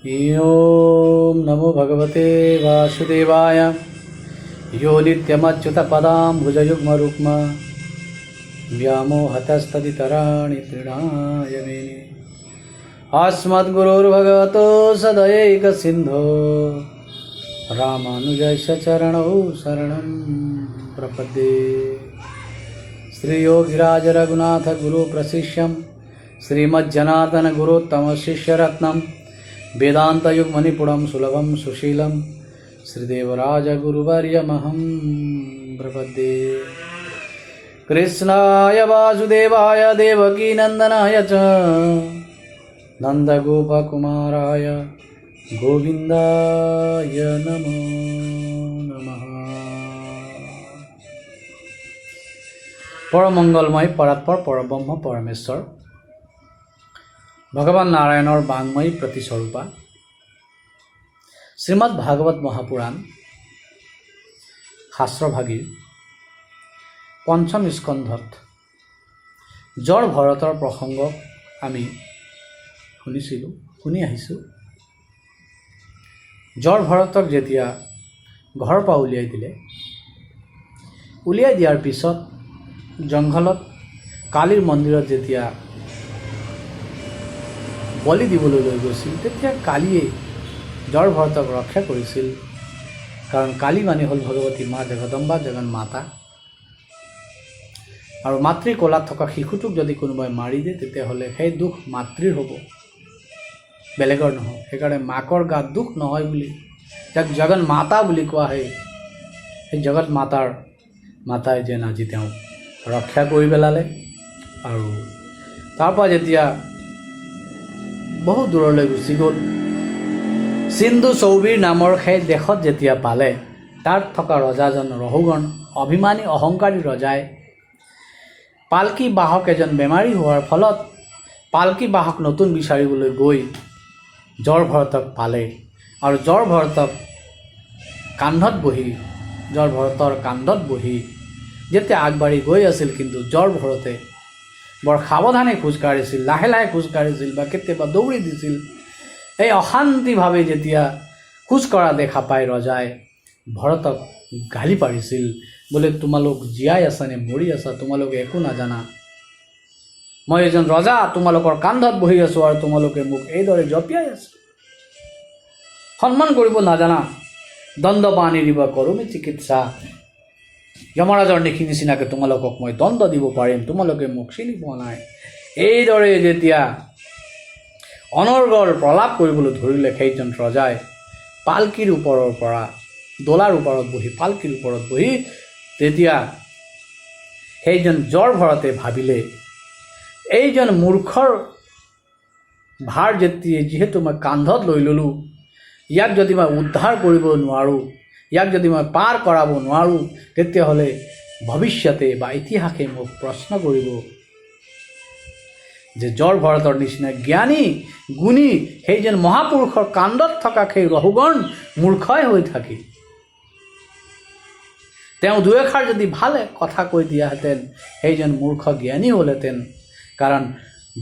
ओम नमो भगवते वासुदेवाय। यो नित्यमच्युतपदाम्बुजयुग्मरुक्म व्यामोहतस्तदितराणि तृणाय मेने। अस्मद्गुरोर्भगवतो सदयैकसिन्धो रामानुजस्य चरणौ शरणं प्रपद्ये। श्रीयोगिराज रघुनाथ गुरु प्रशिष्यं श्रीमज्जनार्दन गुरुत्तम शिष्यरत्नं वेदांत युग्मनिपुणं सुलभं सुशीलं श्रीदेवराज गुरुवर्यमहं प्रपद्ये। कृष्णाय वासुदेवाय देवकी नंदनाय च नंदगोपकुमाराय गोविंदाय नमो नमः। परमंगलमय परात्पर परब्रह्म परमेश्वर भगवान नारायणर बांगमयी प्रतिस्वरूपा श्रीमद् भागवत महापुराण शास्त्रभागीर पंचम स्कंधत जड़ भरतर प्रसंग आमी शुनि आहिছোঁ। जड़ भरतक जेतिया घर पा उलियाई दिले, उलियाई दियार पिছত जंगलत कालीर मन्दिरत जेतिया बलि दिবলৈ লৈ গৈছিল তেতিয়া কালিয়ে जड़ भरतक रक्षा কৰিছিল। कारण काली माने हल भगवती माँ जगदम्बा जगन माता। और मातृ कोलात थका शिशुटुक यदि कोনোবাই मारि দিয়ে তেতিয়াহ'লে সেই दुख मातृर হ'ব, बेलेगर নহয়। সেইকাৰণে মাকৰ গাত दुख নহয় বুলি যাক जगन माता বুলি কোৱা হয়। সেই जगत माताই যেন আজি তেওঁ रक्षा কৰি পেলালে। আৰু তাৰপৰা যেতিয়া बहुत दूरলৈ गुचि गल, सिंधु चौबीर नाমৰ সেই দেশত যেতিয়া পালে, তাত থকা ৰজাজন ৰহুগণ অভিমানী অহংকাৰী ৰজাই পালকি বাহক এজন বেমাৰী হোৱাৰ ফলত পালকি বাহক নতুন বিচাৰিবলৈ গৈ জড় ভৰতক পালে। আৰু জড় ভৰতৰ কান্ধত বহি যেতিয়া আগবাঢ়ি গৈ আছিল, কিন্তু জড় ভৰতে বৰ সাৱধানে খোজ কাঢ়িছিল, লাহে লাহে খোজ কাঢ়িছিল বা কেতিয়াবা দৌৰি দিছিল। এই অশান্তিভাৱে যেতিয়া খোজ কঢ়া দেখা পাই ৰজাই ভৰতক গালি পাৰিছিল, বোলে তোমালোক জীয়াই আছা নে মৰি আছা, তোমালোকে একো নাজানা। মই এজন ৰজা, তোমালোকৰ কান্ধত বহি আছোঁ আৰু তোমালোকে মোক এইদৰে জপিয়াই আছা। সন্মান কৰিব নাজানা, দণ্ড পানি দিব কৰোমি চিকিৎসা। যমৰাজৰ নিচিনাকৈ তোমালোকক মই দণ্ড দিব পাৰিম, তোমালোকে মোক চিনি পোৱা নাই। এইদৰে যেতিয়া অনৰ্গল প্ৰলাপ কৰিবলৈ ধৰিলে, সেইজন ৰজাই পালকিৰ ওপৰৰ পৰা দোলাৰ ওপৰত বহি পালকিৰ ওপৰত বহি তেতিয়া সেইজন জড় ভৰতে ভাবিলে, এইজন মূৰ্খৰ ভাৰ যিহেতু মই কান্ধত লৈ ল'লোঁ, ইয়াক যদি মই উদ্ধাৰ কৰিব নোৱাৰোঁ, ইয়াক যদি মই পাৰ কৰাব নোৱাৰোঁ, তেতিয়াহ'লে ভৱিষ্যতে বা ইতিহাসে মোক প্ৰশ্ন কৰিব যে জড় ভৰতৰ নিচিনা জ্ঞানী গুণী সেইজন মহাপুৰুষৰ কান্ধত থকা সেই ৰহুগণ মূৰ্খই হৈ থাকি। তেওঁ দুই এষাৰ যদি ভালে কথা কৈ দিয়াহেঁতেন সেইজন মূৰ্খ জ্ঞানী হ'লহেঁতেন। কাৰণ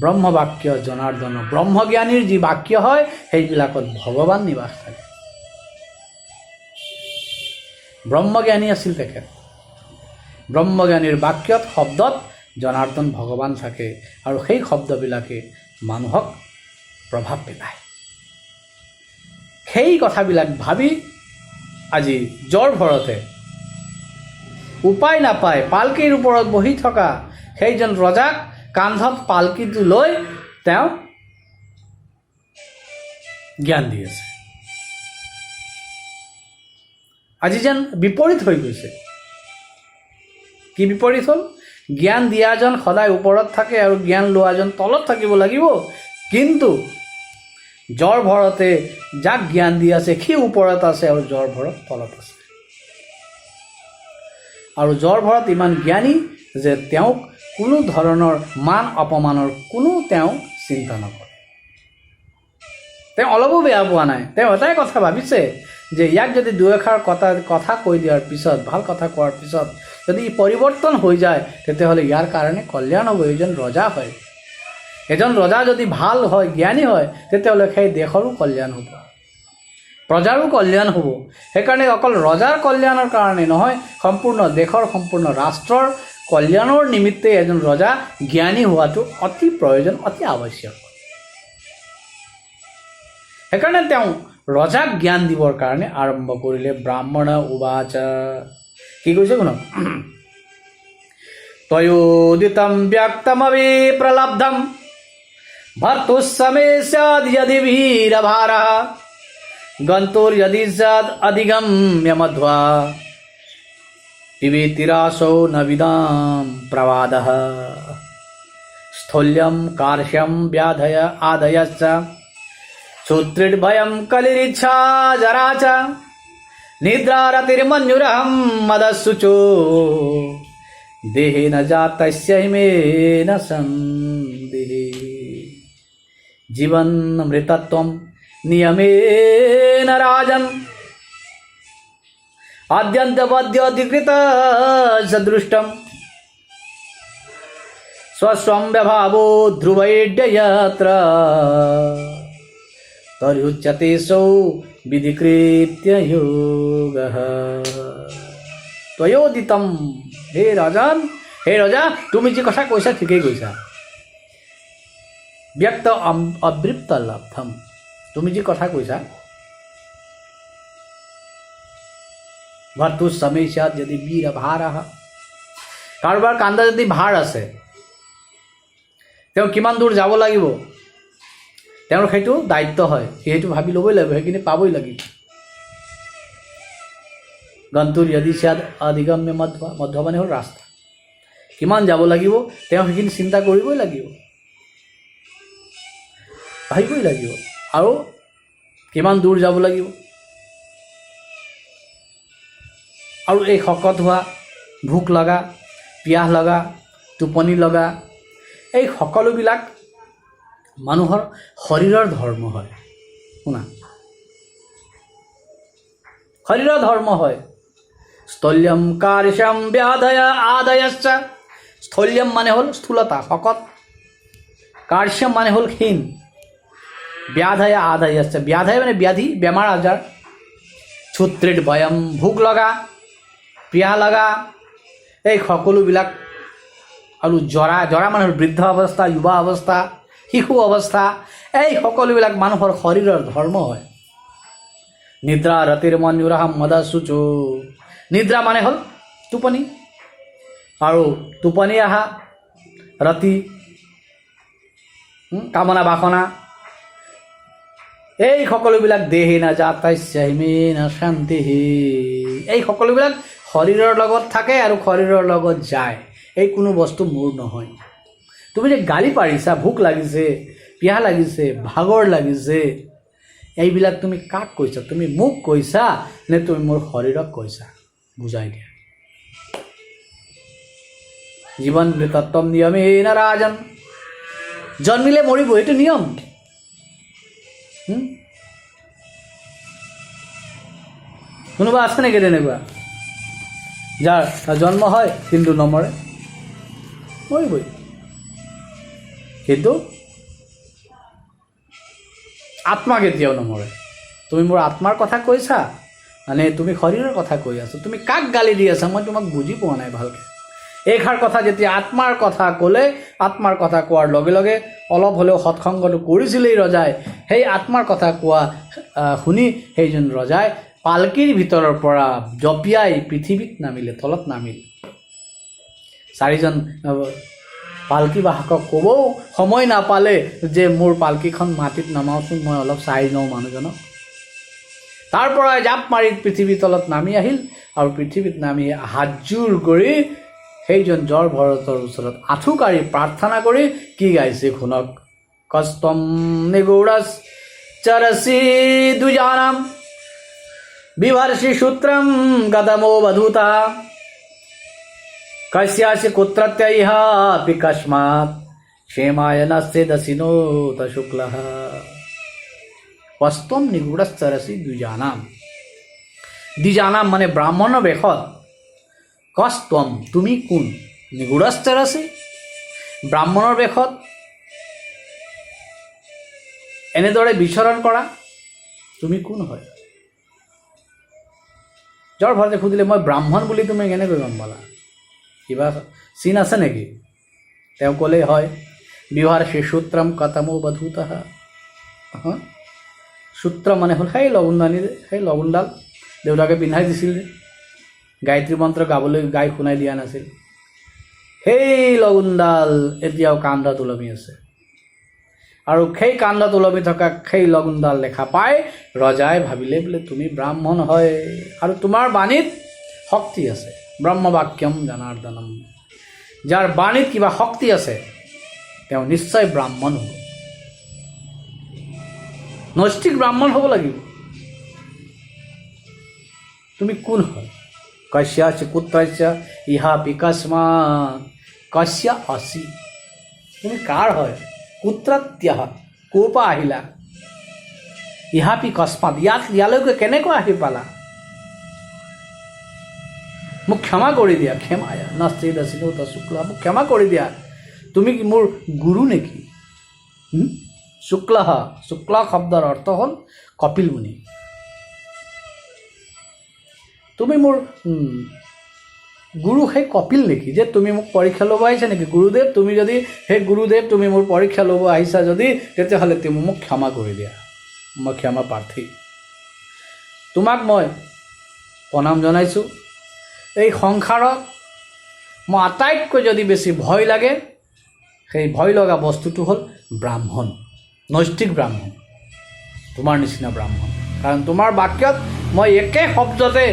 ব্ৰহ্মবাক্য জনাৰ্দন, ব্ৰহ্মজ্ঞানীৰ যি বাক্য হয় সেইবিলাকত ভগৱান নিবাস থাকে। ব্ৰহ্মজ্ঞানী আছিল তেখেত। ব্ৰহ্মজ্ঞানীৰ বাক্যত শব্দত জনাৰ্দন ভগৱান থাকে, আৰু সেই শব্দবিলাকে মানুহক প্ৰভাৱ পেলায়। সেই কথাবিলাক ভাবি আজি জড় ভৰতে উপায় নাপায় পালকিৰ ওপৰত বহি থকা সেইজন ৰজাক কান্ধত পালকিটো লৈ তেওঁ জ্ঞান দি আছে। আজি যেন বিপৰীত হৈ গৈছে। কি বিপৰীত হ'ল? জ্ঞান দিয়াজন সদায় ওপৰত থাকে আৰু জ্ঞান লোৱাজন তলত থাকিব লাগিব। কিন্তু জড় ভৰতে যাক জ্ঞান দি আছে সি ওপৰত আছে আৰু জড় ভৰত তলত আছে। আৰু জড় ভৰত ইমান জ্ঞানী যে তেওঁক কোনো ধৰণৰ মান অপমানৰ কোনো তেওঁ চিন্তা নকৰে। তেওঁ অলপো বেয়া পোৱা নাই। তেওঁ এটাই কথা ভাবিছে যে ইয়াক যদি দুই এষাৰ কথা কৈ দিয়াৰ পিছত, ভাল কথা কোৱাৰ পিছত যদি ই পৰিৱৰ্তন হৈ যায়, তেতিয়াহ'লে ইয়াৰ কাৰণে কল্যাণ হ'ব, এইজন ৰজা হয়। এজন ৰজা যদি ভাল হয়, জ্ঞানী হয়, তেতিয়াহ'লে সেই দেশৰো কল্যাণ হ'ব, প্ৰজাৰো কল্যাণ হ'ব। সেইকাৰণে অকল ৰজাৰ কল্যাণৰ কাৰণে নহয়, সম্পূৰ্ণ দেশৰ, সম্পূৰ্ণ ৰাষ্ট্ৰৰ কল্যাণৰ নিমিত্তে এজন ৰজা জ্ঞানী হোৱাটো অতি প্ৰয়োজন, অতি আৱশ্যক। সেইকাৰণে তেওঁ ৰজাক জ্ঞান দিবৰ কাৰণে আৰম্ভ কৰিলে। ব্ৰাহ্মণ উবাচ, কি কৈছে শুনক, তয়োদিতম ব্যক্তমবি প্ৰলব্ধম ভৰ্তুসমে স্যাদ যদি বীৰভাৰঃ গন্তোৰ্যদি স্যাদ অধিগম্য মধ্বা পিবেতিরাসো ন বিদাম প্রবাদঃ স্থূল্যম কার্ষ্যম ব্যাধয় আদয়শ্চ শূদ্রির্ভয়ম কলিরিচ্ছা জরা চ নিদ্রারতির্মন্যুরহম মদসুচো দেহে ন জাতস্য হিমেন সন্দেহে জীবন মৃতত্বম নিয়মেন রাজন আদ্যন্তবদ্যোধিকৃত সদৃষ্টম স্বস্বম ব্যভাবো ধ্রুবৈড্যয়ত্র তর্হুচ্যতে সৌ বিধিকৃত্য যোগঃ। ত্বয়োদিতম, হে ৰাজন, হে ৰজা, তুমি যি কথা কৈছা ঠিকেই কৈছা। ব্যক্ত অবৃপ্ত লব্ধম, তুমি যি কথা কৈছা, ভৰ্তু সমস্যাত যদি বীৰ ভাৰ, কাৰোবাৰ কান্ধত যদি ভাৰ আছে, তেওঁ কিমান দূৰ যাব লাগিব, তেওঁৰ সেইটো দায়িত্ব হয়, সেইটো ভাবি ল'বই লাগিব, সেইখিনি পাবই লাগিব। গন্তুৰ যদি স্যাদ অধিগম্য মধ্বা, মধ্বা মানে হ'ল ৰাস্তা, কিমান যাব লাগিব তেওঁ সেইখিনি চিন্তা কৰিবই লাগিব, ভাবিবই লাগিব, আৰু কিমান দূৰ যাব লাগিব। আৰু এই শকত হোৱা, ভোক লগা, পিয়াহ লগা, টোপনি লগা, এই সকলোবিলাক মানুহৰ শৰীৰৰ ধৰ্ম হয়। শুনা, শৰীৰৰ ধৰ্ম হয়। স্থূল্যম কাৰ্ষ্যম ব্যাধয় আদয়শ্চ, স্থূল্যম মানে হ'ল স্থূলতা, শকত, কাৰ্ষ্যম মানে হ'ল ক্ষীণ, ব্যাধয় আদয়শ্চ, ব্যাধয় মানে ব্যাধি, বেমাৰ আজাৰ, ক্ষুদ্ৰিত ভয়ম ভোক লগা, পিয়াহ লগা, এই সকলোবিলাক, আৰু জৰা, জৰা মানে হ'ল বৃদ্ধ অৱস্থা, যুৱা অৱস্থা, শিশু অৱস্থা, এই সকলোবিলাক মানুহৰ শৰীৰৰ ধৰ্ম হয়। নিদ্ৰা ৰতিৰ মন্যুৰহম মদসুচো, নিদ্ৰা মানে হ'ল টোপনি, আৰু টোপনি অহা, ৰাতি কামনা বাসনা, এই সকলোবিলাক দেহে না জাতস্য হিমেন শান্তিহি, এই সকলোবিলাক শৰীৰৰ লগত থাকে আৰু শৰীৰৰ লগত যায়, এই কোনো বস্তু মোৰ নহয়। তুমি যে গালি পাৰিছা, ভোক লাগিছে, পিয়াহ লাগিছে, ভাগৰ লাগিছে, এইবিলাক তুমি কাক কৈছা? তুমি মোক কৈছা নে তুমি মোৰ শৰীৰক কৈছা? বুজাই দিয়া। জীৱন মৃতত্বম নিয়মেন ৰাজন, জন্মিলে মৰিব, এইটো নিয়ম। কোনোবা আছে নেকি তেনেকুৱা যাৰ জন্ম হয় কিন্তু নমৰে? মৰিবই। কিন্তু আত্মা কেতিয়াও নমৰে। তুমি মোৰ আত্মাৰ কথা কৈছা মানে তুমি শৰীৰৰ কথা কৈ আছা? তুমি কাক গালি দি আছা? মই তোমাক বুজি পোৱা নাই ভালকৈ। এইষাৰ কথা যেতিয়া আত্মাৰ কথা ক'লে, আত্মাৰ কথা কোৱাৰ লগে লগে অলপ হ'লেও সৎসংগটো কৰিছিলেই ৰজাই। সেই আত্মাৰ কথা কোৱা শুনি সেইজন ৰজাই পালকিৰ ভিতৰৰ পৰা জঁপিয়াই পৃথিৱীত নামিলে, তলত নামিল। চাৰিজন পালকি বাহকক ক'বও সময় নাপালে যে মোৰ পালকিখন মাটিত নমাওঁচোন, মই অলপ চাই লওঁ মানুহজনক। তাৰ পৰাই জাপ মাৰি পৃথিৱীৰ তলত নামি আহিল, আৰু পৃথিৱীত নামি হাতযোৰ কৰি সেইজন জৰ ভৰতৰ ওচৰত আঁঠুকাৰি প্ৰাৰ্থনা কৰি কি গাইছে শুনক। কষ্টম নিগূঢ়স চৰসি দ্বিজানাম বিভৰ্ষি সূত্ৰম গতমো বধূতা কস্যাসি কুত্ৰত্যৈহ পিকস্মাৎ ক্ষেমায়নস্যে দশিনোত শুক্লঃ। কষ্টম নিগূঢ়স চৰসি দ্বিজানাম, দ্বিজানাম মানে ব্ৰাহ্মণৰ বেশত। কষ্টম তুমি কোন? নিগূঢ়স চৰসি ব্ৰাহ্মণৰ বেশত এনেদৰে বিচৰণ কৰা তুমি কোন হয়? জ্বৰ ভৰতে সুধিলে মই ব্ৰাহ্মণ বুলি তুমি কেনেকৈ গম পালা? কিবা চিন আছে নেকি? তেওঁ ক'লে হয় বিহাৰ শ্ৰী সূত্ৰম কতমো বধূতঃ। সূত্ৰ মানে হ'ল সেই লগুণদানি, সেই লগুণডাল দেউতাকে পিন্ধাই দিছিল, গায়ত্ৰী মন্ত্ৰ গাবলৈ গাই শুনাই দিয়া নাছিল, সেই লগুণডাল এতিয়াও কান্ধত ওলমি আছে। আৰু সেই কান্ধত ওলমি থকা সেই লগুণডাল দেখা পাই ৰজাই ভাবিলে বোলে তুমি ব্ৰাহ্মণ হয় আৰু তোমাৰ বাণীত শক্তি আছে। ব্ৰহ্মবাক্যম জনাৰ্দনম, যাৰ বাণীত কিবা শক্তি আছে তেওঁ নিশ্চয় ব্ৰাহ্মণ হ'ব, নৈষ্ঠিক ব্ৰাহ্মণ হ'ব লাগিব। তুমি কোন হয়? কস্যাচ কুত্ৰস্য ইহাপি কস্মাৎ কস্য আসি। তুমি কাৰ হয়? কুত্ৰত্যঃ, ক'ৰ পৰা আহিলা? ইহাপি কস্মাৎ, ইয়ালৈকে কেনেকৈ আহি পালা? মোক ক্ষমা কৰি দিয়া। ক্ষমায়া নাস্তি দশিনত শুক্লা, মোক ক্ষমা কৰি দিয়া। তুমি কি মোৰ গুৰু নেকি? শুক্লা, শুক্লা শব্দৰ অৰ্থ হ'ল কপিল মুনি। তুমি মোৰ গুৰু সেই কপিল নেকি যে তুমি মোক পৰীক্ষা ল'ব আহিছা নেকি? গুৰুদেৱ তুমি যদি সেই গুৰুদেৱ তুমি মোৰ পৰীক্ষা ল'ব আহিছা যদি, তেতিয়াহ'লে তুমি মোক ক্ষমা কৰি দিয়া, মই ক্ষমা প্ৰাৰ্থী। তোমাক মই প্ৰণাম জনাইছোঁ। এই সংসাৰত মই আটাইতকৈ যদি বেছি ভয় লাগে, সেই ভয় লগা বস্তুটো হ'ল ব্ৰাহ্মণ, নৈষ্ঠিক ব্ৰাহ্মণ, তোমাৰ নিচিনা ব্ৰাহ্মণ। কাৰণ তোমাৰ বাক্যত মই একে শব্দতে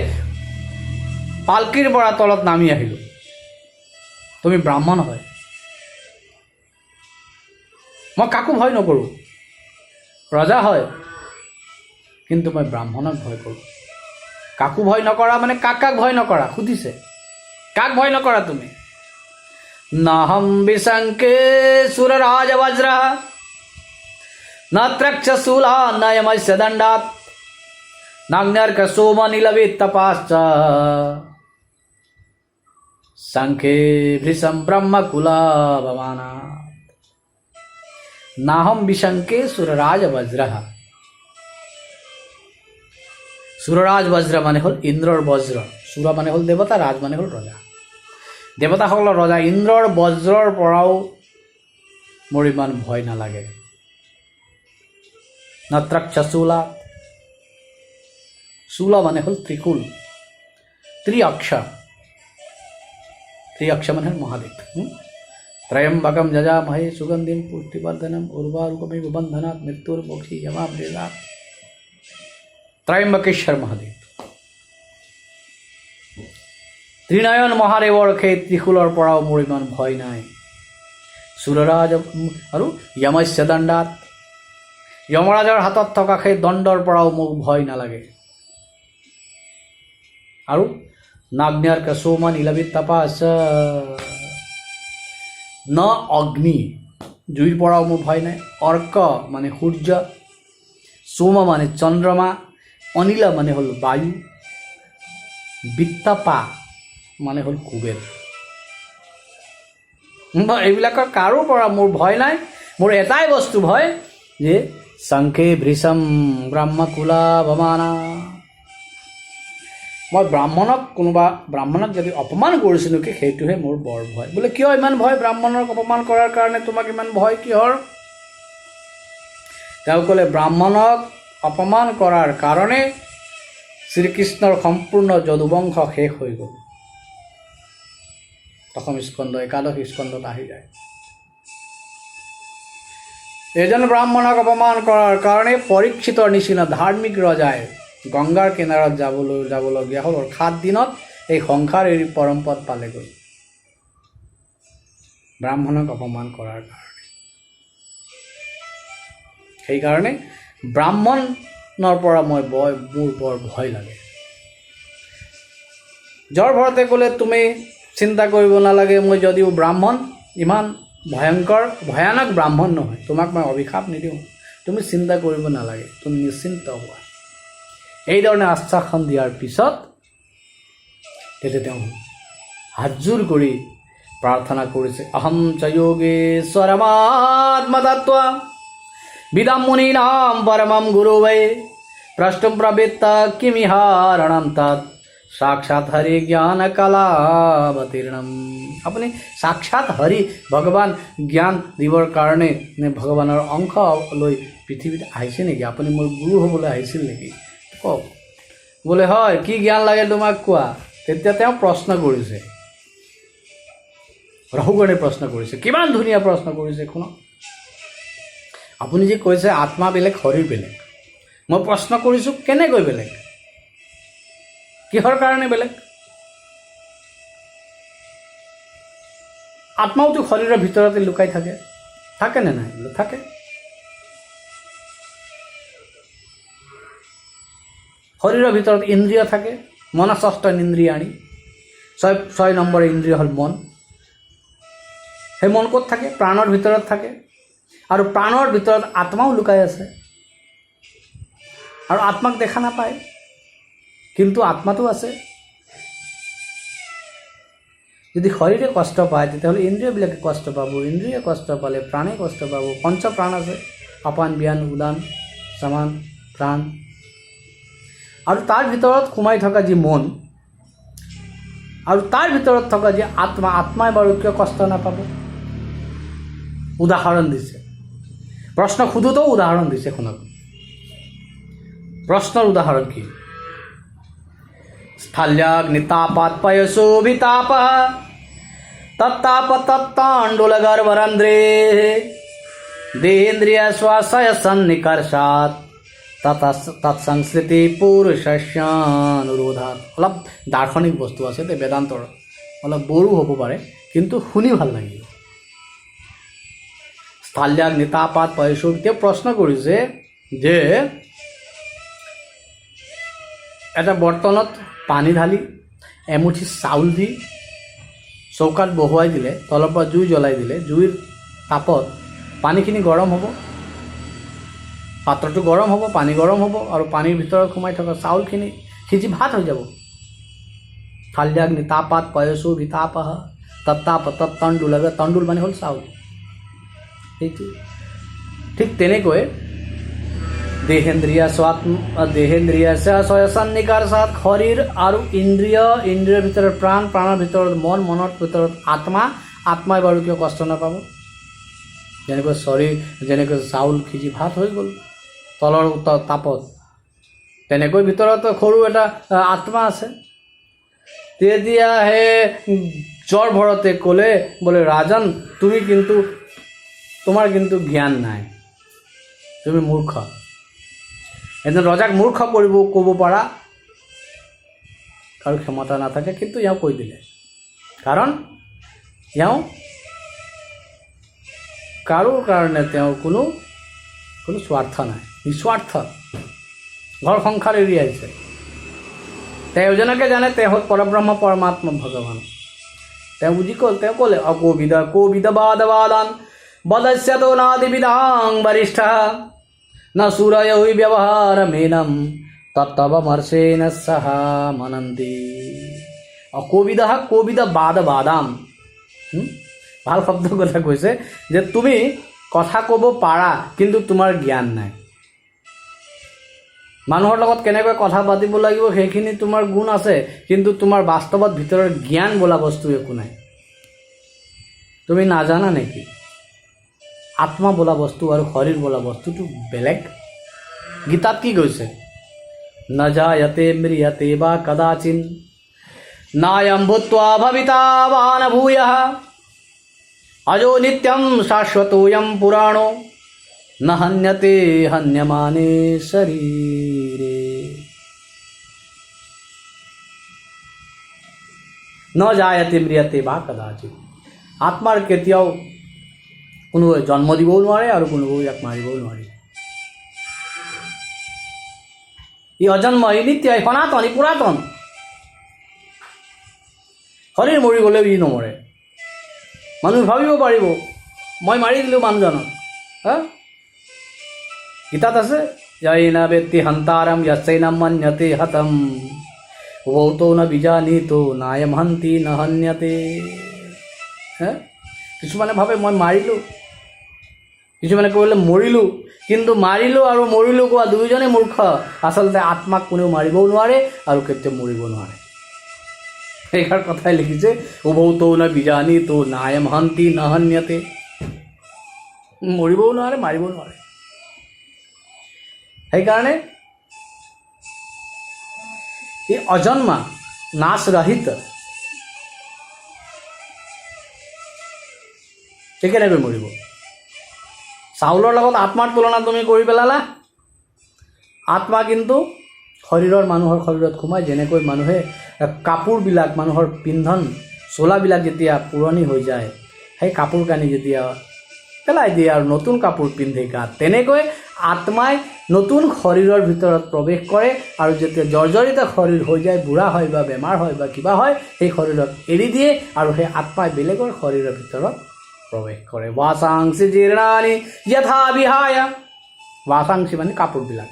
পালকিৰ পৰা তলত নামি আহিলোঁ। তুমি ব্ৰাহ্মণ হয়। মই কাকো ভয় নকৰোঁ, ৰজা হয়, কিন্তু মই ব্ৰাহ্মণক ভয় কৰোঁ। কাকো ভয় নকৰা মানে কাক ভয় নকৰা? সুধিছে, কাক ভয় নকৰা তুমি? নাহম বিশংকে সুৰৰাজ বজ্ৰ ন ত্ৰক্ষশূলা ন যমস্য দণ্ডাৎ নাগ্ন্যৰ্ক সোম নীলবিত তপাশ্চ শঙ্খে ভৃশম ব্ৰহ্মকুলাবমানাৎ। নাহম বিশঙ্কে সুৰৰাজ বজ্ৰ। সুৰৰাজ বজ্ৰ মানে হ'ল ইন্দ্ৰৰ বজ্ৰ। সুৰ মানে হ'ল দেৱতা, ৰাজ মানে হ'ল ৰজা। দেৱতাসকলৰ ৰজা ইন্দ্ৰৰ বজ্ৰৰ পৰাও মোৰ ইমান ভয় নালাগে। নত্ৰক্ষশূলা, শূল মানে হ'ল ত্ৰিশূল, ত্ৰিঅক্ষ, ত্ৰিঅক্ষ মানে হ'ল মহাদেৱ। ত্ৰয়ম্বকম যজামহে সুগন্ধিম পুষ্টিবৰ্ধনম উৰ্বাৰুকমিব বন্ধনাৎ মৃত্যুৰ্মুক্ষী যমামৃতাৎ। ত্ৰয়ম্বকেশ্বৰ মহাদেৱ, ত্ৰিনয়ন মহাদেৱৰ সেই ত্ৰিশূলৰ পৰাও মোৰ ইমান ভয় নাই। সুৰৰাজ আৰু যমস্য দণ্ডাৎ, যমৰাজৰ হাতত থকা সেই দণ্ডৰ পৰাও মোক ভয় নালাগে। আৰু নাগ্ন্যৰ্ক সোম নীলবিত তপাশ্চ, ন অগ্নি, জুইৰ পৰাও মোৰ ভয় নাই। অৰ্ক মানে সূৰ্য, সোম মানে চন্দ্ৰমা, অনিল মানে হ'ল বায়ু, বিত্তপা মানে হ'ল কুবেৰ। এইবিলাকৰ কাৰো পৰা মোৰ ভয় নাই। মোৰ এটাই বস্তু ভয় যে শঙ্খে ভৃশম ব্ৰহ্মকুলাবমানাৎ। মই ব্ৰাহ্মণক যদি অপমান কৰিছোঁ নেকি, সেইটোহে মোৰ বৰ ভয়। বোলে কিয় ইমান ভয়? ব্ৰাহ্মণক অপমান কৰাৰ কাৰণে তোমাক ইমান ভয় কিহৰ? তেওঁ ক'লে ব্ৰাহ্মণক অপমান কৰাৰ কাৰণে শ্ৰীকৃষ্ণৰ সম্পূৰ্ণ যদুবংশ শেষ হৈ গ'ল। দশম স্কন্ধ, একাদশ স্কন্ধত আহি যায়। এজন ব্ৰাহ্মণক অপমান কৰাৰ কাৰণে পৰীক্ষিতৰ নিচিনা ধাৰ্মিক ৰজাই গংগাৰ কিনাৰত যাবলগীয়া হ'ল। 7 দিনত এই সংসাৰ এৰি পৰমপদ পালেগৈ, ব্ৰাহ্মণক অপমান কৰাৰ কাৰণে। সেইকাৰণে ব্ৰাহ্মণৰ পৰা মোৰ বৰ ভয় লাগে। জ্বৰ ভৰতে ক'লে তুমি চিন্তা কৰিব নালাগে, মই যদিও ব্ৰাহ্মণ, ইমান ভয়ানক ব্ৰাহ্মণ নহয়, তোমাক মই অভিশাপ নিদিওঁ, তুমি চিন্তা কৰিব নালাগে, তুমি নিশ্চিন্ত হোৱা। এইধৰণে আশ্বাসন দিয়াৰ পিছত তেতিয়া তেওঁ হাতযোৰ কৰি প্ৰাৰ্থনা কৰিছে। অহম চ যোগেশ্বৰমাত্মতত্ত্ব विदं मुनीनां परमं गुरु वै प्रष्टुं प्रवृत्त किमिहारणं तत् साक्षात हरि ज्ञान कलावतीर्णम। আপুনি সাক্ষাৎ হৰি ভগৱান জ্ঞান দিবৰ কাৰণে নে ভগৱানৰ অংশ লৈ পৃথিৱীত আহিছে নেকি? আপুনি মোৰ গুৰু হ'বলৈ আহিছিল নেকি? কওক। বোলে হয়, কি জ্ঞান লাগে তোমাক কোৱা। তেতিয়া তেওঁ প্ৰশ্ন কৰিছে, ৰহুগণে প্ৰশ্ন কৰিছে, কিমান ধুনীয়া প্ৰশ্ন কৰিছে শুনক। আপুনি যে কৈছে আত্মা বেলেগ শৰীৰ বেলেগ, মই প্ৰশ্ন কৰিছোঁ কেনেকৈ বেলেগ, কিহৰ কাৰণে বেলেগ? আত্মাওতো শৰীৰৰ ভিতৰতে লুকাই থাকে, থাকেনে নাই? থাকে। শৰীৰৰ ভিতৰত ইন্দ্ৰিয় থাকে, মনঃ ইন্দ্ৰিয়াণি, ছয় নম্বৰ ইন্দ্ৰিয় হ'ল মন। সেই মন ক'ত থাকে? প্ৰাণৰ ভিতৰত থাকে। আৰু প্ৰাণৰ ভিতৰত আত্মাও লুকাই আছে, আৰু আত্মাক দেখা নাপায়, কিন্তু আত্মাটো আছে। যদি শৰীৰে কষ্ট পায় তেতিয়াহ'লে ইন্দ্ৰিয়বিলাকে কষ্ট পাব, ইন্দ্ৰিয়ে কষ্ট পালে প্ৰাণে কষ্ট পাব। পঞ্চ প্ৰাণ আছে, অপান ব্যান উদান সমান প্ৰাণ। আৰু তাৰ ভিতৰত সোমাই থকা যি মন, আৰু তাৰ ভিতৰত থকা যি আত্মা, আত্মাই বাৰু কিয় কষ্ট নাপাব? উদাহৰণ দিছে, প্ৰশ্ন সোধোতেও উদাহৰণ দিছে শুনক। প্ৰশ্নৰ উদাহৰণ কি? স্থল্যাগ্নিতাপাৎ পয়সো বিতাপঃ তত্তাপ তত্তাণ্ডুলগৰ্ভৰন্ধ্ৰে দেহেন্দ্ৰিয় শ্বাসয় সন্নিকৰ্ষাৎ তৎসংস্কৃতি পুৰুষস্যানুৰোধাৎ। অলপ দাৰ্শনিক বস্তু আছে, তে বেদান্তৰ অলপ বড়ো হ'ব পাৰে, কিন্তু শুনি ভাল লাগিব। স্থল্যাগ্নিতাপাৎ পয়সো, তেওঁ প্ৰশ্ন কৰিছে যে এটা বৰ্তনত পানী ঢালি এমুঠি চাউল দি চৌকাত বহুৱাই দিলে, তলৰ পৰা জুই জ্বলাই দিলে, জুইৰ তাপত পানীখিনি গৰম হ'ব, পাত্ৰটো গৰম হ'ব, পানী গৰম হ'ব, আৰু পানীৰ ভিতৰত সোমাই থকা চাউলখিনি সিজি ভাত হৈ যাব। স্থল্যাগ্নিতাপাৎ পয়সো বিতাপঃ তত্তাপ তণ্ডুলগ, তণ্ডুল মানে হ'ল চাউল। সেইটো ঠিক তেনেকৈ দেহেন্দ্ৰিয় সন্নিকৰ্ষাৎ, শৰীৰ আৰু ইন্দ্ৰিয়ৰ ভিতৰত প্ৰাণ, প্ৰাণৰ ভিতৰত মন, মনৰ ভিতৰত আত্মা, আত্মাই বাৰু কিয় কষ্ট নাপাব? যেনেকৈ যেনেকৈ চাউল সিজি ভাত হৈ গ'ল তলৰ তাপত, তেনেকৈ ভিতৰত সৰু এটা আত্মা আছে। তেতিয়া সেই জ্বৰ ভৰতে ক'লে, বোলে ৰাজন তোমাৰ কিন্তু জ্ঞান নাই, তুমি মূৰ্খ। এজন ৰজাক মূৰ্খ ক'ব পৰা কাৰো ক্ষমতা নাথাকে, কিন্তু এওঁ কৈ দিলে, কাৰণ এওঁ কাৰো কাৰণে তেওঁ কোনো স্বাৰ্থ নাই, নিস্বাৰ্থ। ঘৰ সংসাৰ এৰি আহিছে, তেওঁ যেনেকৈ জানে তেওঁ হ'ল পৰব্ৰহ্ম পৰমাত্মা ভগৱান। তেওঁ বুজি তেওঁ ক'লে কবিদ বাদবাদান বদস্যতো নাদিবিদাং বৰিষ্ঠ ন সুৰয় হৈ ব্যৱহাৰ মেনম তত্তৱমৰ্ষেণ সহ মনন্তি। কবিদ বাদবাদাম, ভাল শব্দ কথা কৈছে যে তুমি কথা ক'ব পাৰা, কিন্তু তোমাৰ জ্ঞান নাই। মানুহৰ লগত কেনেকৈ কথা পাতিব লাগিব সেইখিনি তোমাৰ গুণ আছে, কিন্তু তোমাৰ বাস্তৱত ভিতৰৰ জ্ঞান বোলা বস্তু একো নাই। তুমি নাজানা নেকি আত্মা বোলা বস্তু আৰু শৰীৰ বোলা বস্তুটো বেলেগ? গীতাত কি কৈছে? ন জায়তে ম্ৰিয়তে বা কদাচিন নায়ম ভূত্বা ভবিতা বা ন ভূয়ঃ অজো নিত্যম শাশ্বতোয়ম পুরাণো ন হন্যতে হন্যমানে শরীরে। ন জায়তে ম্ৰিয়তে বা কদাচিত, আত্মাৰ কেতিয়াও কোনোৱে জন্ম দিবও নোৱাৰে আৰু কোনোৱে ইয়াক মাৰিবও নোৱাৰে। ই অজন্ম, ই নিত্য, ই সনাতন, ই পুৰাতন। শৰীৰ মৰি গ'লেও ই নমৰে। মানুহ ভাবিব পাৰিব মই মাৰি দিলোঁ মানুহজনক, গীতাত আছে যৈনা বেত্তি হন্তাৰম যস্যৈনম মন্যতে হতম উভৌতো ন বিজানীতো নায়ম হন্তি ন হন্যতে। কিছুমানে ভাবে মই মাৰিলোঁ, কিছুমানে ক'লে মৰিলোঁ, কিন্তু মাৰিলোঁ আৰু মৰিলোঁ কোৱা দুয়োজনে মূৰ্খ। আচলতে আত্মাক কোনেও মাৰিবও নোৱাৰে আৰু কেতিয়াও মৰিব নোৱাৰে। এইষাৰ কথাই লিখিছে, উভৌ তৌ ন বিজানি তৌ নায়ম হন্তি ন হন্যতে। মৰিবও নোৱাৰে, মাৰিবও নোৱাৰে। সেইকাৰণে এই অজন্মা নাশৰহিত কেনেকৈ মৰিব? চাউলৰ লগত আত্মাৰ তুলনা তুমি কৰি পেলালা। আত্মা কিন্তু মানুহৰ শৰীৰত সোমাই, যেনেকৈ মানুহে কাপোৰবিলাক, মানুহৰ পিন্ধন চোলাবিলাক যেতিয়া পুৰণি হৈ যায়, সেই কাপোৰ কানি যেতিয়া পেলাই দিয়ে আৰু নতুন কাপোৰ পিন্ধে গাত, তেনেকৈ আত্মাই নতুন শৰীৰৰ ভিতৰত প্ৰৱেশ কৰে আৰু যেতিয়া জৰ্জৰিত শৰীৰ হৈ যায়, বুঢ়া হয় বা বেমাৰ হয় বা কিবা হয়, সেই শৰীৰত এৰি দিয়ে আৰু সেই আত্মাই বেলেগৰ শৰীৰৰ ভিতৰত প্ৰৱেশ কৰে। বাসাংসি জীৰ্ণানি যথা বিহায়া, বাসাংসি মানে কাপোৰবিলাক,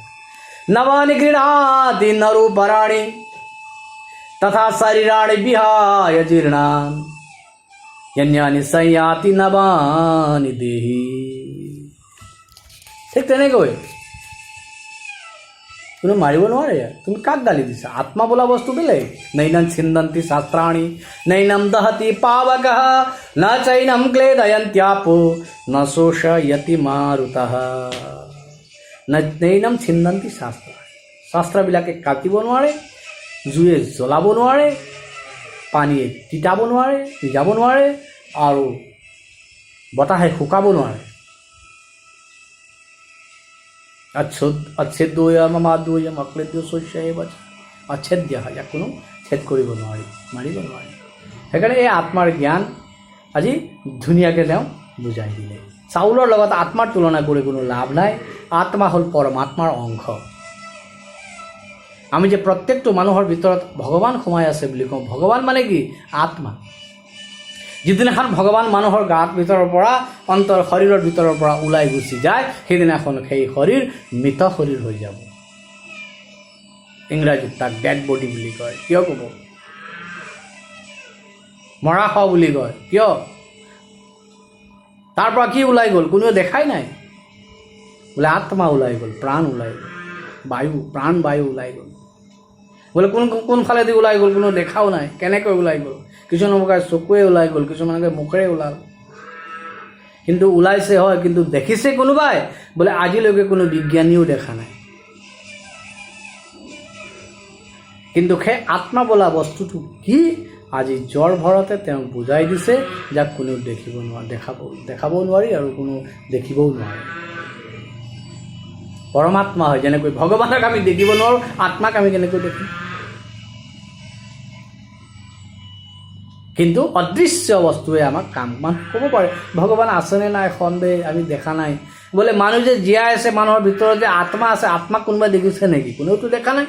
নৱানি গৃহাতি নৰূপৰাণি তথা শৰীৰাণি বিহায় জীৰ্ণান যন্যানি সংয়াতি নৱানি দেহি। ঠিক তেনেকৈ কোনো মাৰিব নোৱাৰে। তুমি কাক গালি দিছা? আত্মা বোলা বস্তু বেলেগ। নৈনম ছিন্দন্তি শাস্ত্ৰাণি নৈনম দহতি পাৱকঃ ন চৈনম ক্লেদয়ন্ত্যাপো ন শোষয়তি মাৰুতঃ। নৈনম ছিন্দন্তি শাস্ত্ৰাণি, শাস্ত্ৰবিলাকে কাটিব নোৱাৰে, জুয়ে জ্বলাব নোৱাৰে, পানীয়ে তিতাব নোৱাৰে, সিজাব নোৱাৰে আৰু বতাহে শুকাব নোৱাৰে। অচ্ছেদ্যম মাদ্যম অক্লেদ্য শস্যেব অচ্ছেদ্য, ইয়াক কোনো ছেদ কৰিব নোৱাৰি, মাৰিব নোৱাৰি। সেইকাৰণে এই আত্মাৰ জ্ঞান আজি ধুনীয়াকৈ তেওঁ বুজাই দিলে। চাউলৰ লগত আত্মাৰ তুলনা কৰি কোনো লাভ নাই। আত্মা হ'ল পৰমাত্মাৰ অংশ। আমি যে প্ৰত্যেকটো মানুহৰ ভিতৰত ভগৱান সোমাই আছে বুলি কওঁ, ভগৱান মানে কি? আত্মা। যিদিনাখন ভগৱান মানুহৰ গাত ভিতৰৰ পৰা, অন্তৰ শৰীৰৰ ভিতৰৰ পৰা ওলাই গুচি যায়, সেইদিনাখন সেই শৰীৰ মৃত শৰীৰ হৈ যাব। ইংৰাজীত তাক ডেড বডি বুলি কয়। কিয় ক'ব? মৰা শৱ বুলি কয়। কিয়? তাৰ পৰা কি ওলাই গ'ল? কোনেও দেখাই নাই। বোলে আত্মা ওলাই গ'ল, প্ৰাণ ওলাই গ'ল, বায়ু, প্ৰাণ বায়ু ওলাই গ'ল। বোলে কোনফালেদি ওলাই গ'ল? কোনো দেখাও নাই। কেনেকৈ ওলাই গ'ল? কিছুমানে চকুৱে ওলাই গ'ল, কিছুমানে মুখেৰে ওলাল। কিন্তু ওলাইছে হয়, কিন্তু দেখিছে কোনোবাই? বোলে আজিলৈকে কোনো বিজ্ঞানীও দেখা নাই। কিন্তু সেই আত্মা বোলা বস্তুটো কি? আজি জ্বৰ ভৰতে তেওঁক বুজাই দিছে, যাক কোনেও দেখাবও নোৱাৰি আৰু কোনো দেখিবও নোৱাৰে। পৰমাত্মা হয়। যেনেকৈ ভগৱানক আমি দেখিব নোৱাৰোঁ, আত্মাক আমি কেনেকৈ দেখিম? কিন্তু অদৃশ্য বস্তুৱে আমাক কাম ক'ব পাৰে। ভগৱান আছেনে নাই সন্দেহ, আমি দেখা নাই। বোলে মানুহ যে জীয়াই আছে, মানুহৰ ভিতৰত যে আত্মা আছে, আত্মাক কোনোবাই দেখিছে নেকি? কোনেওতো দেখা নাই।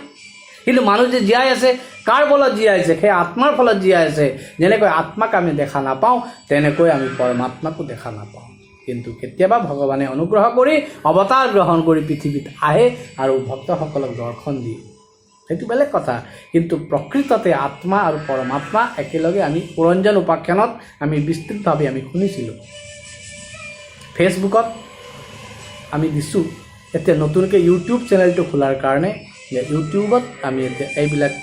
কিন্তু মানুহ যে জীয়াই আছে, কাৰ ফলত জীয়াই আছে? সেই আত্মাৰ ফলত জীয়াই আছে। যেনেকৈ আত্মাক আমি দেখা নাপাওঁ, তেনেকৈ আমি পৰমাত্মাকো দেখা নাপাওঁ। কিন্তু কেতিয়াবা ভগৱানে অনুগ্ৰহ কৰি অৱতাৰ গ্ৰহণ কৰি পৃথিৱীত আহে আৰু ভক্তসকলক দৰ্শন দিয়ে, সেইটো বেলেগ কথা। কিন্তু প্ৰকৃততে আত্মা আৰু পৰমাত্মা একেলগে আমি পুৰঞ্জন উপাখ্যানত আমি বিস্তৃতভাৱে আমি শুনিছিলোঁ। ফেচবুকত আমি দিছোঁ। এতিয়া নতুনকৈ ইউটিউব চেনেলটো খোলাৰ কাৰণে ইউটিউবত আমি এতিয়া এইবিলাক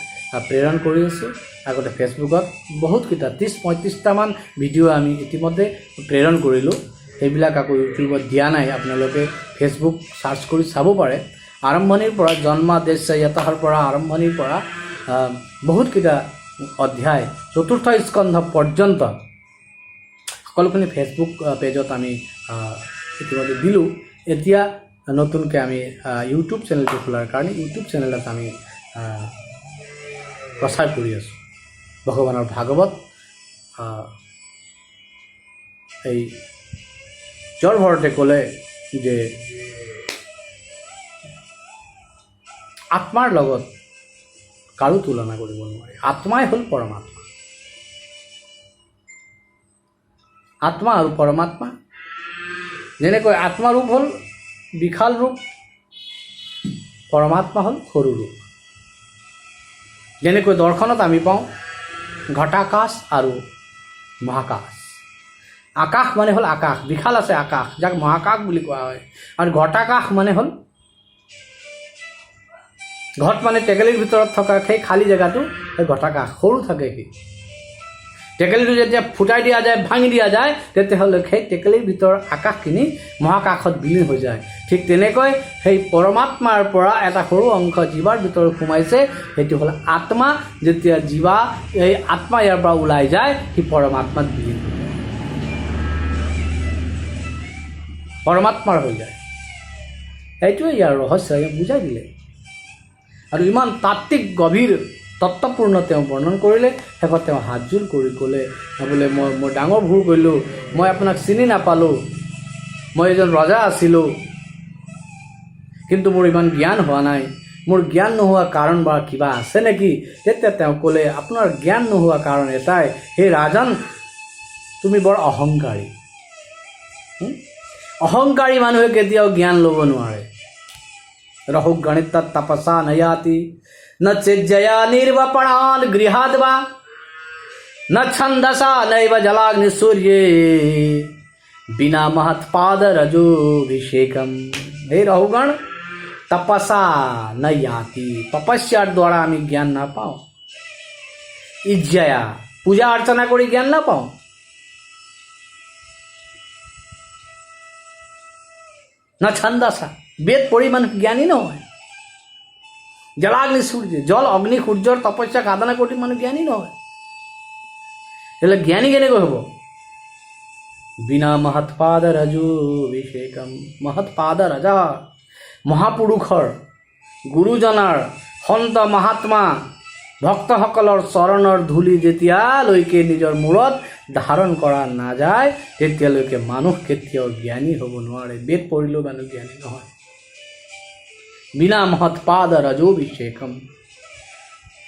প্ৰেৰণ কৰি আছোঁ। আগতে ফেচবুকত বহুতকেইটা 30-35টামান ভিডিঅ' আমি ইতিমধ্যে প্ৰেৰণ কৰিলোঁ। সেইবিলাক আকৌ ইউটিউবত দিয়া নাই। আপোনালোকে ফেচবুক চাৰ্চ কৰি চাব পাৰে। আৰম্ভণিৰ পৰা জন্মাদেশৰ পৰা আৰম্ভণিৰ পৰা বহুতকেইটা অধ্যায়, 4ৰ্থ স্কন্ধ পৰ্যন্ত সকলোখিনি ফেচবুক পেজত আমি ইতিমধ্যে দিলোঁ। এতিয়া নতুনকৈ আমি ইউটিউব চেনেলটো খোলাৰ কাৰণে ইউটিউব চেনেলত আমি প্ৰচাৰ কৰি আছোঁ। ভগৱানৰ ভাগৱত এই জ্বৰ ভৰতে ক'লে যে আত্মাৰ লগত কাৰো তুলনা কৰিব নোৱাৰি। আত্মাই হ'ল পৰমাত্মা। আত্মা আৰু পৰমাত্মা, যেনেকৈ আত্মা ৰূপ হ'ল বিশাল ৰূপ, পৰমাত্মা হ'ল সৰু ৰূপ। যেনেকৈ দৰ্শনত আমি পাওঁ ঘটাকাশ আৰু মহাকাশ। আকাশ মানে হ'ল আকাশ, বিশাল আছে আকাশ, যাক মহাকাশ বুলি কোৱা হয়। আৰু ঘটাকাশ মানে হ'ল, ঘট মানে টেকেলিৰ ভিতৰত থকা সেই খালী জেগাটো, সেই ঘটাকাশ, সৰু থাকে সি। টেকেলিটো যেতিয়া ফুটাই দিয়া যায়, ভাঙি দিয়া যায়, তেতিয়াহ'লে সেই টেকেলিৰ ভিতৰৰ আকাশখিনি মহাকাশত বিলীন হৈ যায়। ঠিক তেনেকৈ সেই পৰমাত্মাৰ পৰা এটা সৰু অংশ জীৱাৰ ভিতৰত সোমাইছে, সেইটো হ'ল আত্মা। যেতিয়া জীৱা এই আত্মা ইয়াৰ পৰা ওলাই যায়, সি পৰমাত্মাত বিলীন হৈ যায়, পৰমাত্মাৰ হৈ যায়। এইটোৱে ইয়াৰ ৰহস্য, বুজাই দিলে। আৰু ইমান তাত্ত্বিক গভীৰ তত্ত্বপূৰ্ণ তেওঁ বৰ্ণন কৰিলে। শেষত তেওঁ হাতযোৰ কৰি ক'লে, বোলে মই ডাঙৰ ভুল কৰিলোঁ, মই আপোনাক চিনি নাপালোঁ, মই এজন ৰজা আছিলোঁ, কিন্তু মোৰ ইমান জ্ঞান হোৱা নাই, মোৰ জ্ঞান নোহোৱা কাৰণ বা কিবা আছে নেকি? তেতিয়া তেওঁ ক'লে, আপোনাৰ জ্ঞান নোহোৱা কাৰণ এটাই, সেই ৰাজন, তুমি বৰ অহংকাৰী। অহংকাৰী মানুহে কেতিয়াও জ্ঞান ল'ব নোৱাৰে। ৰহু গণিত তপসা নয়াতি ন চেজ্জয়া নিৰ্বপণান গৃহাদ বা ন ছন্দসা নৈব জলাগ্নি সূর্যে বিনা মহৎপাদ রজোভিষেকম। হে রহুগণ, তপসা নয়াতি, তপস্যার দ্বারা আমি জ্ঞান না পাওঁ, ইজ্জয়া, পূজা অর্চনা কৰি জ্ঞান না পাওঁ, না ছন্দসা, বেদ পঢ়ি মানুহ জ্ঞানী নহয়, জলাগ্নি সূর্য, জল অগ্নি সূৰ্যৰ তপস্যা সাধনা কৰি মানুহ জ্ঞানী নহয়। তাহলে জ্ঞানী কেনেকৈ হ'ব? বিনা মহৎপাদ ৰজোভিষেকম। মহৎপাদ ৰজা, মহাপুৰুষৰ, গুৰুজনাৰ, সন্ত মহাত্মা ভক্তসকলৰ চৰণৰ ধূলি যেতিয়ালৈকে নিজৰ মূৰত ধাৰণ কৰা নাযায়, তেতিয়ালৈকে মানুহ কেতিয়াও জ্ঞানী হ'ব নোৱাৰে। বেদ পঢ়িলেও মানুহ জ্ঞানী নহয়। বিনা মহৎপাদ ৰজোভিষেকম,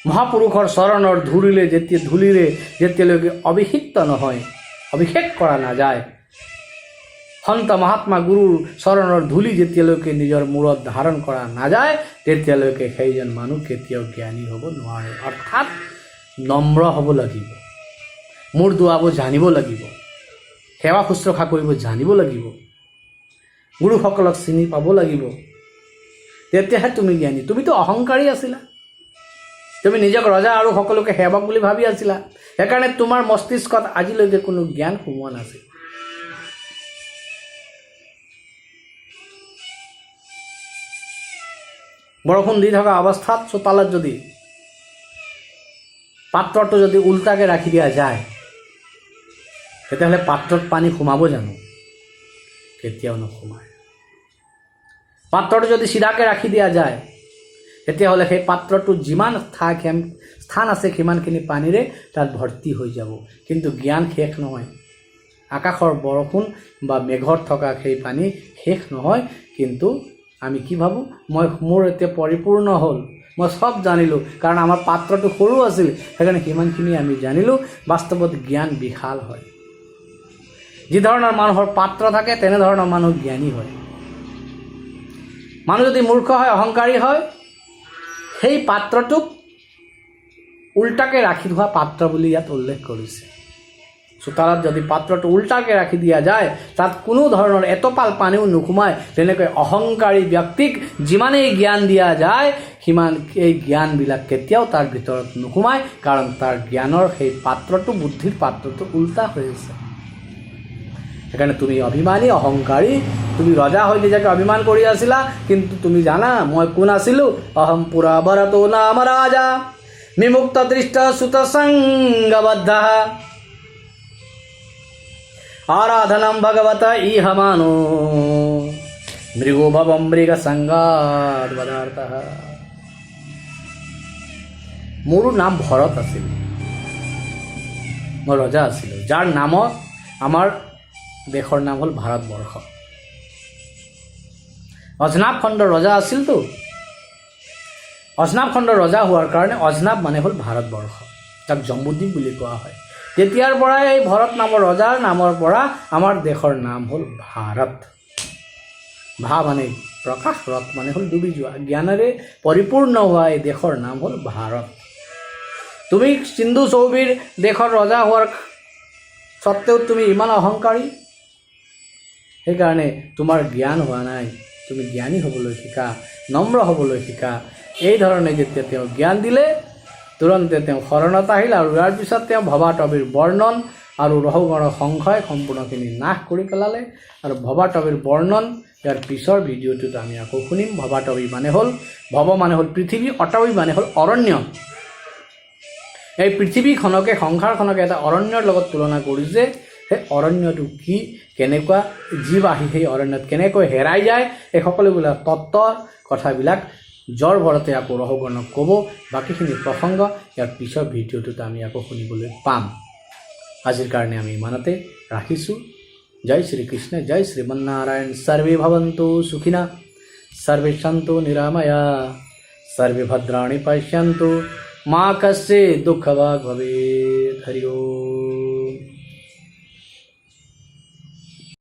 মহাপুৰুষৰ চৰণৰ ধূলিৰে যেতিয়ালৈকে অভিষিক্ত নহয়, অভিষেক কৰা নাযায়, সন্ত মহাত্মা গুৰুৰ চৰণৰ ধূলি যেতিয়ালৈকে নিজৰ মূৰত ধাৰণ কৰা নাযায়, তেতিয়ালৈকে সেইজন মানুহ কেতিয়াও জ্ঞানী হ'ব নোৱাৰে। অৰ্থাৎ নম্ৰ হ'ব লাগিব, মূৰ দোৱাব জানিব লাগিব, সেৱা শুশ্ৰূষা কৰিব জানিব লাগিব, গুৰুসকলক চিনি পাব লাগিব, তেতিয়াহে তুমি জ্ঞানী। তুমিতো অহংকাৰী আছিলা, তুমি নিজক ৰজা আৰু সকলোকে সেৱক বুলি ভাবি আছিলা, সেইকাৰণে তোমাৰ মস্তিষ্কত আজিলৈকে কোনো জ্ঞান সোমোৱা নাছিল। বৰষুণ দি থকা অৱস্থাত চোতালত যদি পাত্ৰটো যদি উল্টাকে ৰাখি দিয়া যায়, তেতিয়াহ'লে পাত্ৰত পানী সোমাব জানো? কেতিয়াও নোসোমায়। পাত্ৰটো যদি চিধাকে ৰাখি দিয়া যায়, তেতিয়াহ'লে সেই পাত্ৰটোত যিমান স্থান আছে সিমানখিনি পানীৰে তাত ভৰ্তি হৈ যাব, কিন্তু জ্ঞান শেষ নহয়। আকাশৰ বৰষুণ বা মেঘত থকা সেই পানী শেষ নহয়, কিন্তু আমি কি ভাবোঁ, মোৰ এতিয়া পৰিপূৰ্ণ হ'ল, মই চব জানিলোঁ, কাৰণ আমাৰ পাত্ৰটো সৰু আছিল, সেইকাৰণে সিমানখিনি আমি জানিলোঁ। বাস্তৱত জ্ঞান বিশাল হয়। যি ধৰণৰ মানুহৰ পাত্ৰ থাকে, তেনেধৰণৰ মানুহ জ্ঞানী হয়। মানুহ যদি মূৰ্খ হয়, অহংকাৰী হয়, সেই পাত্ৰটোক উল্টাকে ৰাখি থোৱা পাত্ৰ বুলি ইয়াত উল্লেখ কৰিছে। চোতালত যদি পাত্ৰটো উল্টাকে ৰাখি দিয়া যায়, তাত কোনো ধৰণৰ এটোপাল পানীও নোসোমায়। তেনেকৈ অহংকাৰী ব্যক্তিক যিমানেই জ্ঞান দিয়া যায়, সিমান এই জ্ঞানবিলাক কেতিয়াও তাৰ ভিতৰত নোসোমায়, কাৰণ তাৰ জ্ঞানৰ সেই পাত্ৰটো, বুদ্ধিৰ পাত্ৰটো উল্টা হৈ আছে। সেইকাৰণে তুমি অভিমানী, অহংকাৰী, তুমি ৰজা হৈ নিজকে অভিমান কৰি আছিলা, কিন্তু তুমি জানা মই কোন আছিলোঁ? অহম পুৰা ভৰতো নাম ৰাজা বিমুক্ত দৃষ্ট সুত সংগবদ্ধ আৰাধনম ভগৱত ইহ মানো মৃগো ভৱম মৃগ সংগাত পদাৰ্থ। মোৰো নাম ভৰত আছিল, মই ৰজা আছিলোঁ, যাৰ নামত আমাৰ দেশৰ নাম হ'ল ভাৰতবৰ্ষ। অজনাব খণ্ডৰ ৰজা আছিলতো, অজনাব খণ্ডৰ ৰজা হোৱাৰ কাৰণে অজনাব মানে হ'ল ভাৰতবৰ্ষ, যাক জম্বুদ্বীপ বুলি কোৱা হয়। তেতিয়াৰ পৰাই এই ভৰত নামৰ ৰজাৰ নামৰ পৰা আমাৰ দেশৰ নাম হ'ল ভাৰত। ভা মানে প্ৰকাশ, ৰথ মানে হ'ল ডুবি যোৱা, জ্ঞানেৰে পৰিপূৰ্ণ হোৱা এই দেশৰ নাম হ'ল ভাৰত। তুমি সিন্ধু চৌবিৰ দেশৰ ৰজা হোৱাৰ স্বত্তেও তুমি ইমান অহংকাৰী। সেইকাৰণে তোমাৰ জ্ঞান হোৱা নাই। তুমি জ্ঞানী হ'বলৈ শিকা, নম্ৰ হ'বলৈ শিকা। এই ধৰণে যেতিয়া তেওঁ জ্ঞান দিলে, তুৰন্তে তেওঁ শৰণত আহিল আৰু ইয়াৰ পিছত তেওঁ ভৱাটবিৰ বৰ্ণন আৰু ৰহুগণৰ সংশয় সম্পূৰ্ণখিনি নাশ কৰি পেলালে। আৰু ভৱাটবিৰ বৰ্ণন ইয়াৰ পিছৰ ভিডিঅ'টোত আমি আকৌ শুনিম। ভৱাটবি মানে হ'ল, ভৱ মানে হ'ল পৃথিৱী, অটবি মানে হ'ল অৰণ্য। এই পৃথিৱীখনকে, সংসাৰখনকে এটা অৰণ্যৰ লগত তুলনা কৰিছে। সেই অৰণ্যটো কি, কেনেকুৱা জীৱ আহি সেই অৰণ্যত কেনেকৈ হেৰাই যায়, এই সকলোবিলাক তত্ত্বৰ কথাবিলাক জ্বৰ ভৰতে আকৌ ৰহুগণক ক'ব। বাকীখিনি প্ৰসংগ ইয়াৰ পিছৰ ভিডিঅ'টোত আমি আকৌ শুনিবলৈ পাম। আজিৰ কাৰণে আমি ইমানতে ৰাখিছোঁ। জয় শ্ৰীকৃষ্ণ, জয় শ্ৰীমন্নাৰায়ণ। সৰ্বে ভৱন্তু সুখিনা, সৰ্বে সন্তু নিৰাময়া, সৰ্বে ভদ্ৰাণি পশ্যন্তু মা কস্যে দুঃখভাগ ভবেৎ। হৰি ওম।